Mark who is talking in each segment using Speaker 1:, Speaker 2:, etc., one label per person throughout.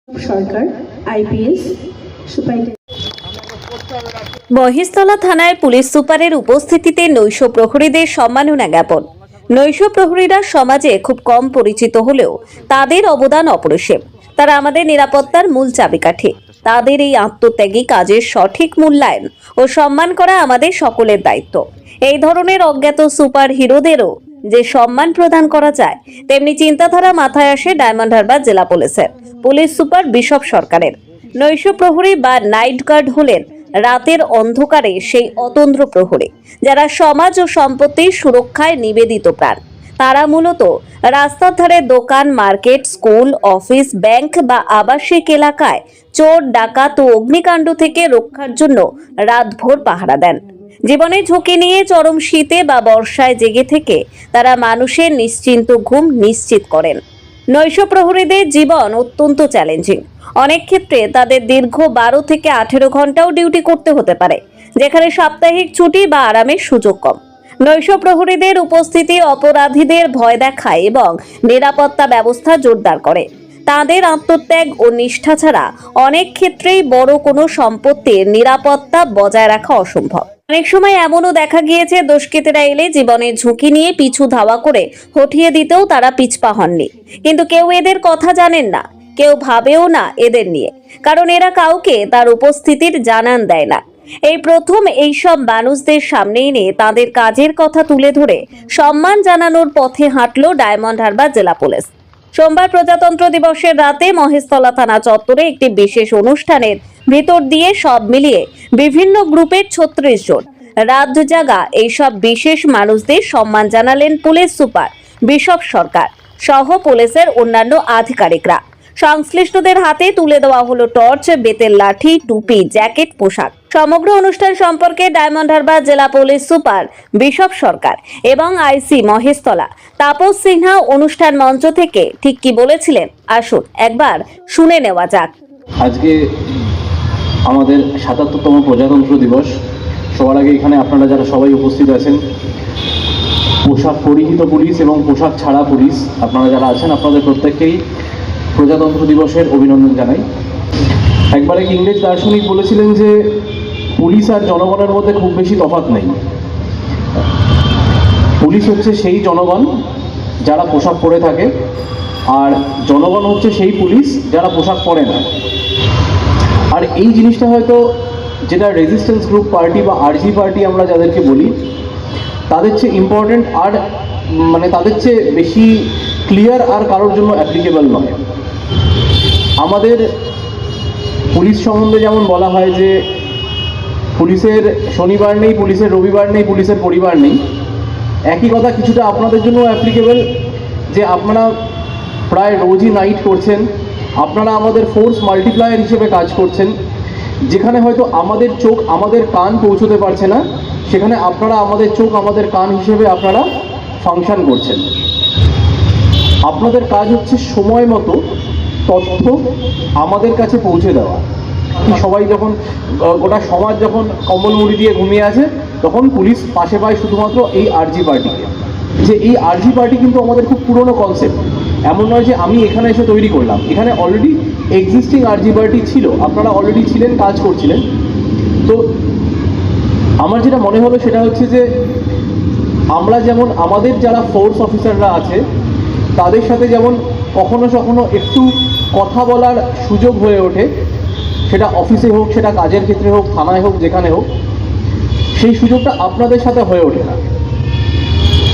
Speaker 1: সরকার IPS
Speaker 2: Maheshtala থানায় police সুপারের উপস্থিতিতে নৈশ প্রহরীদের সম্মাননা জ্ঞাপন। নৈশ প্রহরীরা সমাজে খুব কম পরিচিত হলেও তাদের অবদান অপরিসীম। তারা আমাদের নিরাপত্তার মূল চাবিকাঠি। তাদের এই আত্মত্যাগী কাজের সঠিক মূল্যায়ন ও সম্মান করা আমাদের সকলের দায়িত্ব। এই ধরনের অজ্ঞাত সুপার হিরোদেরও যে সম্মান প্রদান করা যায়, তেমনি চিন্তাধারা মাথায় আসে ডায়মন্ড হারবার জেলা পুলিশের পুলিশ সুপার বিশপ সরকারের। নৈশ প্রহরী বা নাইট গার্ড হলেন রাতের অন্ধকারে সেই অতন্দ্র প্রহরী যারা সমাজ ও সম্পত্তির সুরক্ষায় নিবেদিত প্রাণ। তারা মূলত রাস্তার ধারে দোকান, মার্কেট, স্কুল, অফিস, ব্যাংক বা আবাসিক এলাকায় চোর, ডাকাত ও অগ্নিকাণ্ড থেকে রক্ষার জন্য রাতভর পাহারা দেন। জীবনের ঝুঁকি নিয়ে চরম শীতে বা বর্ষায় জেগে থেকে তারা মানুষের নিশ্চিন্ত ঘুম নিশ্চিত করেন। নৈশ প্রহরীদের জীবন অত্যন্ত চ্যালেঞ্জিং। অনেক ক্ষেত্রে তাদের দীর্ঘ 12 থেকে 18 ঘন্টাও ডিউটি করতে হতে পারে, যেখানে সাপ্তাহিক ছুটি বা আরামের সুযোগ কম। নৈশ প্রহরীদের উপস্থিতি অপরাধীদের ভয় দেখায় এবং নিরাপত্তা ব্যবস্থা জোরদার করে। তাদের আত্মত্যাগ ও নিষ্ঠা ছাড়া অনেক ক্ষেত্রেই বড় কোনো সম্পত্তির নিরাপত্তা বজায় রাখা অসম্ভব। অনেক সময় এমনও দেখা গিয়েছে দুষ্কৃতীরা এলে জীবনের ঝুঁকি নিয়ে পিছু ধাওয়া করে হঠিয়ে দিতেও তারা পিছপা হননি। কিন্তু কেউ এদের কথা জানেন না, কেউ ভাবেও না এদের নিয়ে, কারণ এরা কাউকে তার উপস্থিতির জানান দেয় না। এই প্রথম এইসব মানুষদের সামনে এনে তাদের কাজের কথা তুলে ধরে সম্মান জানানোর পথে হাঁটল ডায়মন্ড হারবার জেলা পুলিশ। সোমবার প্রজাতন্ত্র দিবসের রাতে মহেশতলা থানা চত্বরে একটি বিশেষ অনুষ্ঠানের ভিতর দিয়ে সব মিলিয়ে বিভিন্ন গ্রুপের 36 জন রাত জাগা এইসব বিশেষ মানুষদের সম্মান জানালেন পুলিশ সুপার বিশপ সরকার সহ পুলিশের অন্যান্য আধিকারিকরা। সংশ্লিষ্টদের হাতে তুলে দেওয়া হলো টর্চ, বেতের লাঠি, টুপি, জ্যাকেট, পোশাক। সমগ্র অনুষ্ঠান সম্পর্কে ডায়মন্ড হারবার জেলা পুলিশ সুপার বিশপ সরকার এবং আইসি মহেশতলা তাপস সিনহা অনুষ্ঠান মঞ্চ থেকে ঠিক কি বলেছিলেন, আসুন একবার শুনে নেওয়া যাক।
Speaker 3: আজকে আমাদের ৭৭তম প্রজাতন্ত্র দিবস। সবার আগে এখানে আপনারা যারা সবাই উপস্থিত আছেন, পোশাক পরিহিত পুলিশ এবং পোশাক ছাড়া পুলিশ আপনারা যারা আছেন, আপনাদের প্রত্যেককেই প্রজাতন্ত্র দিবসের অভিনন্দন জানাই। একবার এক ইংরেজ দার্শনিক বলেছিলেন যে পুলিশ আর জনগণের মধ্যে খুব বেশি তফাৎ নেই। পুলিশ হচ্ছে সেই জনগণ যারা পোশাক পরে থাকে, আর জনগণ হচ্ছে সেই পুলিশ যারা পোশাক পরে না। আর এই জিনিসটা হয়তো যেটা রেজিস্ট্যান্স গ্রুপ পার্টি বা আরজি পার্টি আমরা যাদেরকে বলি, তাদের চেয়ে ইম্পর্টেন্ট আর মানে তাদের চেয়ে বেশি ক্লিয়ার আর কারোর জন্য অ্যাপ্লিকেবল নয়। আমাদের পুলিশ সম্বন্ধে যেমন বলা হয় যে পুলিশের শনিবার নেই, পুলিশের রবিবার নেই, পুলিশের পরিবার নেই, একই কথা কিছুটা আপনাদের জন্য অ্যাপ্লিকেবল। যে আপনারা প্রায় রোজই নাইট করছেন, আপনারা আমাদের ফোর্স মাল্টিপ্লায়ার হিসেবে কাজ করছেন। যেখানে হয়তো আমাদের চোখ, আমাদের কান পৌঁছতে পারছে না, সেখানে আপনারা আমাদের চোখ, আমাদের কান হিসেবে আপনারা ফাংশন করছেন। আপনাদের কাজ হচ্ছে সময় মতো তথ্য আমাদের কাছে পৌঁছে দেওয়া। সবাই যখন, গোটা সমাজ যখন কম্বল মুড়ি দিয়ে ঘুমিয়ে আছে, তখন পুলিশ পাশে পায় শুধুমাত্র এই আরজি পার্টিকে। যে এই আরজি পার্টি কিন্তু আমাদের খুব পুরনো কনসেপ্ট, এমন নয় যে আমি এখানে এসে তৈরি করলাম। এখানে অলরেডি এক্সিস্টিং আরজি পার্টি ছিল, আপনারা অলরেডি ছিলেন, কাজ করছিলেন। তো আমার যেটা মনে হলো সেটা হচ্ছে যে আমরা যেমন আমাদের যারা ফোর্স অফিসাররা আছে তাদের সাথে যেমন কখনো কখনো একটু কথা বলার সুযোগ হয়ে ওঠে, সেটা অফিসে হোক, সেটা কাজের ক্ষেত্রে হোক, থানায় হোক, যেখানে হোক, সেই সুযোগটা আপনাদের সাথে হয়ে ওঠে না।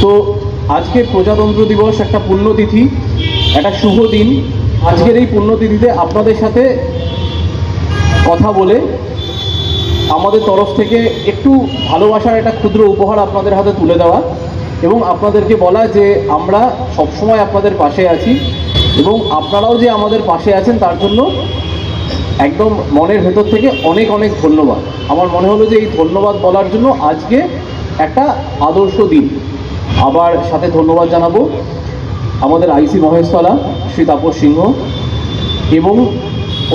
Speaker 3: তো আজকে প্রজাতন্ত্র দিবস একটা পুণ্যতিথি, একটা শুভ দিন। আজকের এই পুণ্যতিথিতে আপনাদের সাথে কথা বলে আমাদের তরফ থেকে একটু ভালোবাসার একটা ক্ষুদ্র উপহার আপনাদের হাতে তুলে দেওয়া এবং আপনাদেরকে বলা যে আমরা সবসময় আপনাদের পাশে আছি এবং আপনারাও যে আমাদের পাশে আছেন তার জন্য একদম মনের ভেতর থেকে অনেক অনেক ধন্যবাদ। আমার মনে হলো যে এই ধন্যবাদ বলার জন্য আজকে একটা আদর্শ দিন। আবার সাথে ধন্যবাদ জানাবো আমাদের আইসি মহেশতলা শ্রী তাপস সিংহ এবং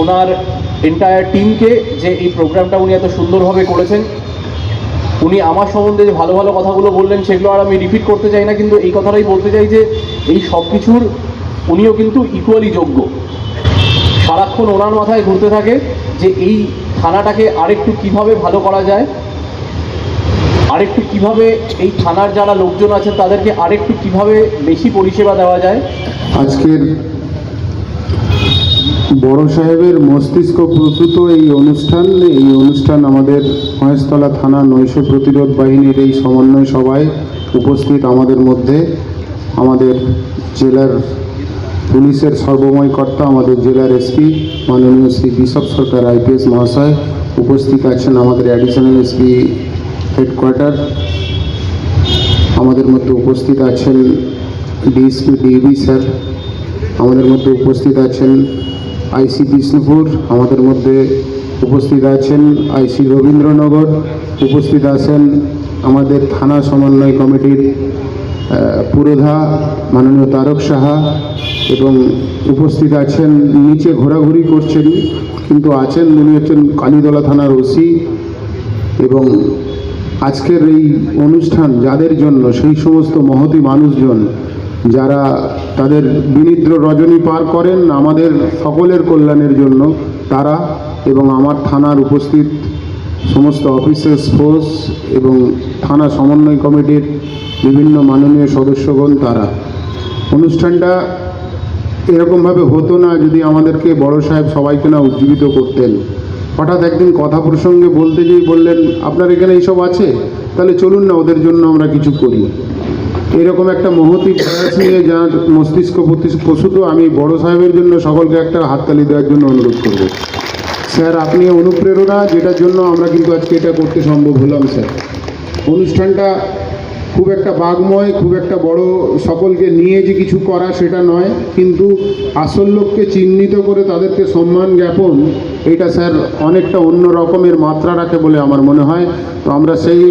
Speaker 3: ওনার এন্টায়ার টিমকে, যে এই প্রোগ্রামটা উনি এত সুন্দরভাবে করেছেন। উনি আমার সম্বন্ধে যে ভালো ভালো কথাগুলো বললেন সেগুলো আর আমি রিপিট করতে চাই না, কিন্তু এই কথাটাই বলতে চাই যে এই সব কিছুর উনিও কিন্তু ইকুয়ালি যোগ্য। সারাক্ষণ ওনার মাথায় ঘুরতে থাকে যে এই থানাটাকে আরেকটু কিভাবে ভালো করা যায়, আরেকটু কিভাবে এই থানার যারা লোকজন আছেন তাদেরকে আরেকটু কিভাবে বেশি পরিষেবা দেওয়া যায়।
Speaker 4: আজকের বড় সাহেবের মস্তিষ্ক প্রসূত এই অনুষ্ঠান আমাদের মহেশতলা থানা নৈশ প্রতিরোধ বাহিনীর এই সমন্বয় সভায় উপস্থিত আমাদের মধ্যে আমাদের জেলার পুলিশের সর্বময় কর্তা, আমাদের জেলার এসপি মাননীয় শ্রী বিশপ সরকার আইপিএস মহাশয় উপস্থিত আছেন, আমাদের অ্যাডিশনাল এসপি হেডকোয়ার্টার, আমাদের মধ্যে উপস্থিত আছেন ডিএসপি ডিবি স্যার, আমাদের মধ্যে উপস্থিত আছেন আইসি বিষ্ণুপুর, আমাদের মধ্যে উপস্থিত আছেন আইসি রবীন্দ্রনগর, উপস্থিত আছেন আমাদের থানা সমন্বয় কমিটির পুরোধা মাননীয় তারক সাহা, এবং উপস্থিত আছেন নিচে ঘোরাঘুরি করছেন কিন্তু আছেন উনি হচ্ছেন কালীতলা থানার ওসি। এবং আজকের এই অনুষ্ঠান যাদের জন্য, সেই সমস্ত মহতী মানুষজন যারা তাদের বিনিদ্র রজনী পার করেন আমাদের সকলের কল্যাণের জন্য, তারা এবং আমার থানার উপস্থিত সমস্ত অফিসার্স ফোর্স এবং থানা সমন্বয় কমিটির বিভিন্ন মাননীয় সদস্যগণ, তারা অনুষ্ঠানটা এরকমভাবে হতো না যদি আমাদেরকে বড় সাহেব সবাইকে না উজ্জীবিত করতেন। হঠাৎ একদিন কথা প্রসঙ্গে বলতে যেই বললেন, আপনার এখানে এইসব আছে, তাহলে চলুন না ওদের জন্য আমরা কিছু করি। এরকম একটা মহতী প্রয়াস নিয়ে যার মস্তিষ্ক প্রসূত, আমি বড় সাহেবের জন্য সকলকে একটা হাততালি দেওয়ার জন্য অনুরোধ করব। স্যার, আপনি অনুপ্রেরণা, যেটার জন্য আমরা কিন্তু আজকে এটা করতে সম্ভব হলাম। স্যার, অনুষ্ঠানটা খুব একটা বাগময়, খুব একটা বড় সকলকে নিয়ে যে কিছু করা সেটা নয়, কিন্তু আসল লোককে চিহ্নিত করে তাদেরকে সম্মান জ্ঞাপন, এটা স্যার অনেকটা অন্য রকমের মাত্রা রাখে বলে আমার মনে হয়। তো আমরা সেই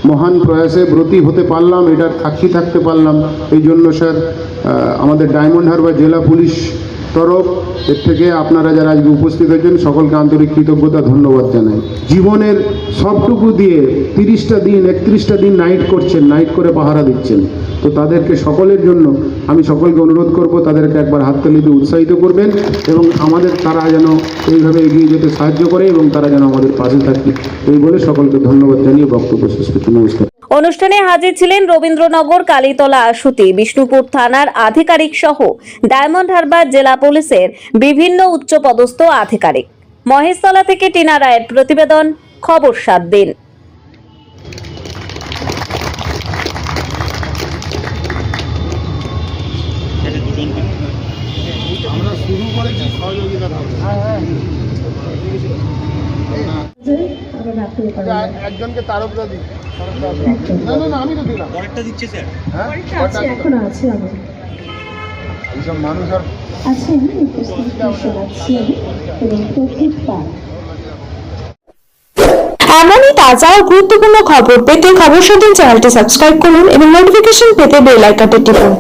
Speaker 4: মহান প্রয়াসে ব্রতী হতে পারলাম, এটার সাক্ষী থাকতে পারলাম। এই জন্য স্যার আমাদের ডায়মন্ড হারবার জেলা পুলিশ তরফ এর থেকে আপনারা যারা আজকে উপস্থিত হয়েছেন সকলকে আন্তরিক কৃতজ্ঞতা, ধন্যবাদ জানাই। জীবনের সবটুকু দিয়ে 30টা দিন 31টা দিন নাইট করছেন, নাইট করে পাহারা দিচ্ছেন। তো তাদেরকে সকলের জন্য আমি সকলকে অনুরোধ করব, তাদেরকে একবার হাততালি দিয়ে উৎসাহিত করবেন এবং আমাদের তারা যেন এইভাবে এগিয়ে যেতে সাহায্য করে এবং তারা যেন আমাদের পাশে থাকে, এই বলে সকলকে ধন্যবাদ জানিয়ে বক্তব্য শেষ করছি। নমস্কার।
Speaker 2: অনুষ্ঠানে হাজির ছিলেন রবীন্দ্রনগর, কালীতলা আশুতি, বিষ্ণুপুর থানার আধিকারিক সহ ডায়মন্ড হারবার জেলা পুলিশের বিভিন্ন উচ্চপদস্থ আধিকারিক। মহেশতলা থেকে টিনা রায়ের প্রতিবেদন, খবর 7 দিন।
Speaker 4: আমরা শুরু করেছি সহযোগিতা একজনকে তারকরা দিই। না আমি তো দিলাম, পরেরটা দিচ্ছে স্যার। হ্যাঁ,
Speaker 1: এখন আছে আমি
Speaker 4: এইসব মানুষ আর
Speaker 1: আছেন উপস্থিত আছেন এবং প্রত্যেক পান।
Speaker 5: এমনই তাজা ও গুরুত্বপূর্ণ খবর পেতে খবর 7 চ্যানেলটি সাবস্ক্রাইব করুন এবং নোটিফিকেশন পেতে বেল আইকনটি টিপুন।